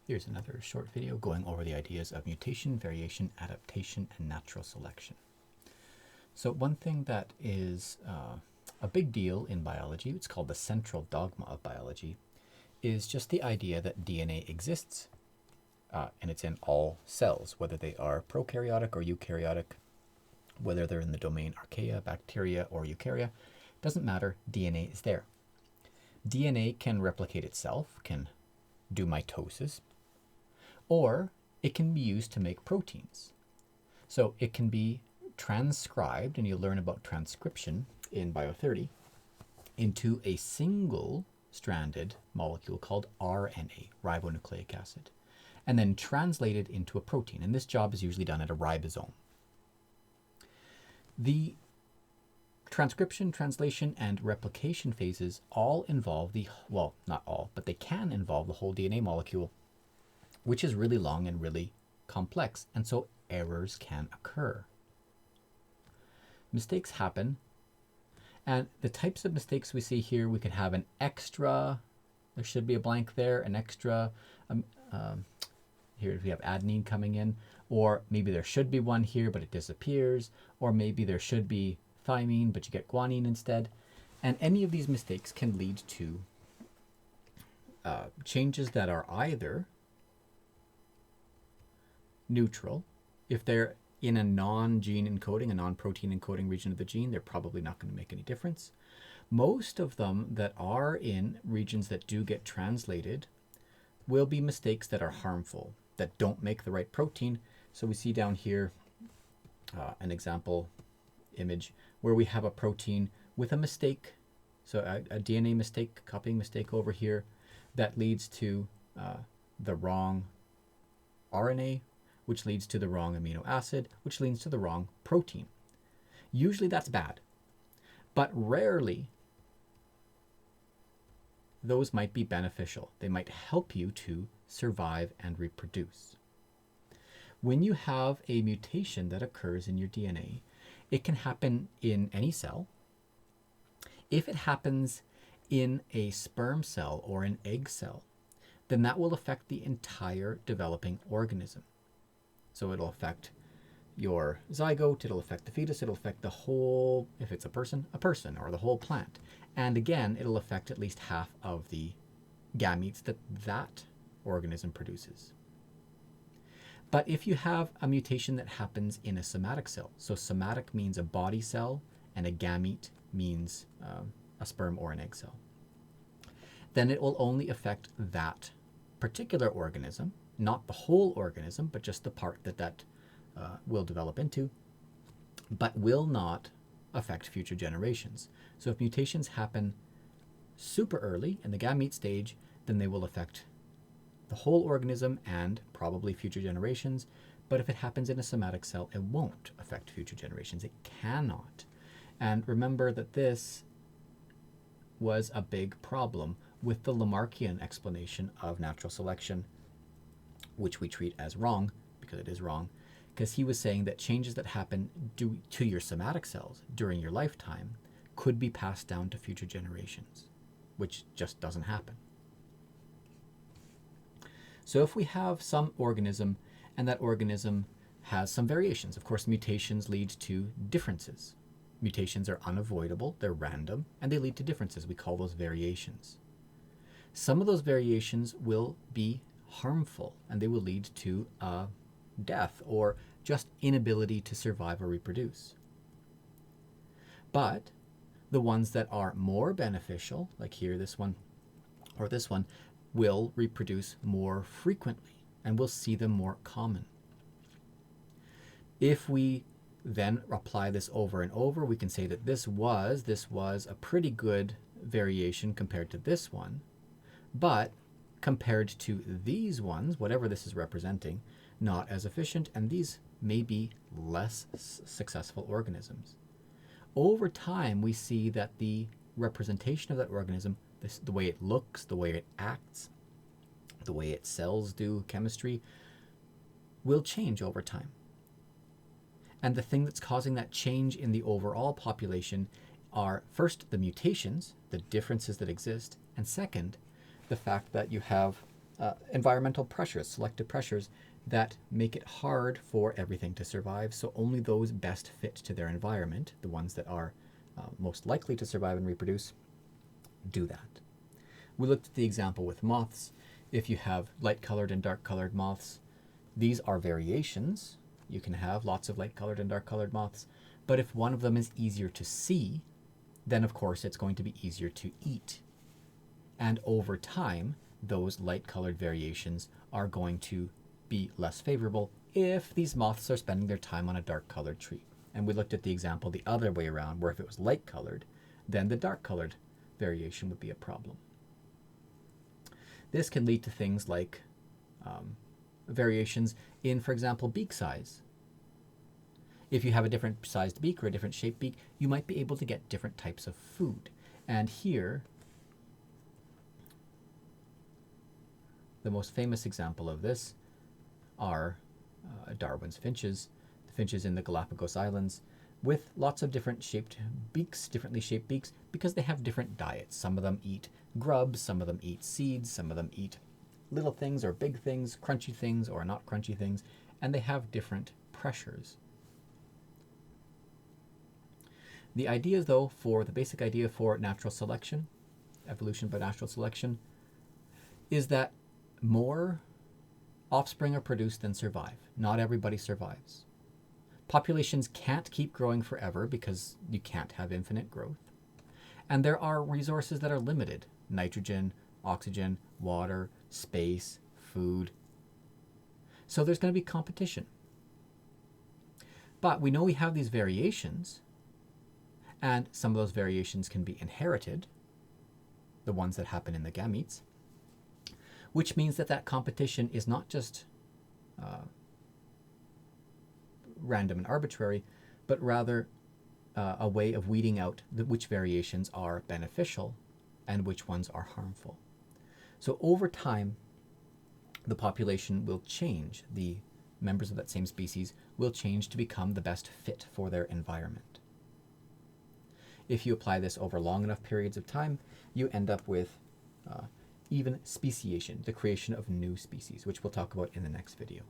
Here's another short video going over the ideas of mutation, variation, adaptation, and natural selection. So one thing that is a big deal in biology, it's called the central dogma of biology, is just the idea that DNA exists and it's in all cells, whether they are prokaryotic or eukaryotic, whether they're in the domain archaea, bacteria, or eukarya, doesn't matter, DNA is there. DNA can replicate itself, can do mitosis, or it can be used to make proteins. So it can be transcribed, and you'll learn about transcription in Bio30, into a single-stranded molecule called RNA, ribonucleic acid, and then translated into a protein. And this job is usually done at a ribosome. The transcription, translation, and replication phases all involve well, not all, but they can involve the whole DNA molecule, which is really long and really complex, and so errors can occur. Mistakes happen, and the types of mistakes we see here, we can have an extra, there should be a blank there, an extra, here we have adenine coming in, or maybe there should be one here, but it disappears, or maybe there should be thymine, but you get guanine instead. And any of these mistakes can lead to changes that are either neutral. If they're in a non-gene encoding, a non-protein encoding region of the gene, they're probably not going to make any difference. Most of them that are in regions that do get translated will be mistakes that are harmful, that don't make the right protein. So we see down here an example image where we have a protein with a mistake, so a DNA mistake, copying mistake over here, that leads to the wrong RNA, which leads to the wrong amino acid, which leads to the wrong protein. Usually that's bad, but rarely those might be beneficial. They might help you to survive and reproduce. When you have a mutation that occurs in your DNA, it can happen in any cell. If it happens in a sperm cell or an egg cell, then that will affect the entire developing organism. So it'll affect your zygote, it'll affect the fetus, it'll affect the whole, if it's a person, or the whole plant. And again, it'll affect at least half of the gametes that organism produces. But if you have a mutation that happens in a somatic cell, so somatic means a body cell and a gamete means a sperm or an egg cell, then it will only affect that particular organism, not the whole organism, but just the part that will develop into, but will not affect future generations. So if mutations happen super early in the gamete stage, then they will affect the whole organism and probably future generations. But if it happens in a somatic cell, it won't affect future generations. It cannot. And remember that this was a big problem with the Lamarckian explanation of natural selection, which we treat as wrong, because it is wrong, because he was saying that changes that happen to your somatic cells during your lifetime could be passed down to future generations, which just doesn't happen. So if we have some organism and that organism has some variations, of course mutations lead to differences. Mutations are unavoidable, they're random, and they lead to differences. We call those variations. Some of those variations will be harmful and they will lead to death or just inability to survive or reproduce. But the ones that are more beneficial, like here, this one, or this one, will reproduce more frequently and we'll see them more common. If we then apply this over and over, we can say that this was a pretty good variation compared to this one, but compared to these ones, whatever this is representing, not as efficient, and these may be less successful organisms. Over time, we see that the representation of that organism, the way it looks, the way it acts, the way its cells do chemistry, will change over time. And the thing that's causing that change in the overall population are, first, the mutations, the differences that exist, and second, the fact that you have environmental pressures, selective pressures that make it hard for everything to survive. So only those best fit to their environment, the ones that are most likely to survive and reproduce, do that. We looked at the example with moths. If you have light-colored and dark-colored moths, these are variations. You can have lots of light-colored and dark-colored moths, but if one of them is easier to see, then of course it's going to be easier to eat. And over time, those light-colored variations are going to be less favorable if these moths are spending their time on a dark-colored tree. And we looked at the example the other way around, where if it was light-colored, then the dark-colored variation would be a problem. This can lead to things like variations in, for example, beak size. If you have a different sized beak or a different shaped beak, you might be able to get different types of food. And here, the most famous example of this are Darwin's finches, the finches in the Galapagos Islands, with lots of different shaped beaks, differently shaped beaks, because they have different diets. Some of them eat grubs, some of them eat seeds, some of them eat little things or big things, crunchy things or not crunchy things, and they have different pressures. The idea, though, the basic idea for natural selection, evolution by natural selection, is that more offspring are produced than survive. Not everybody survives. Populations can't keep growing forever because you can't have infinite growth. And there are resources that are limited: nitrogen, oxygen, water, space, food. So there's going to be competition. But we know we have these variations, and some of those variations can be inherited, the ones that happen in the gametes, which means that competition is not just random and arbitrary, but rather a way of weeding out which variations are beneficial and which ones are harmful. So over time, the population will change. The members of that same species will change to become the best fit for their environment. If you apply this over long enough periods of time, you end up with even speciation, the creation of new species, which we'll talk about in the next video.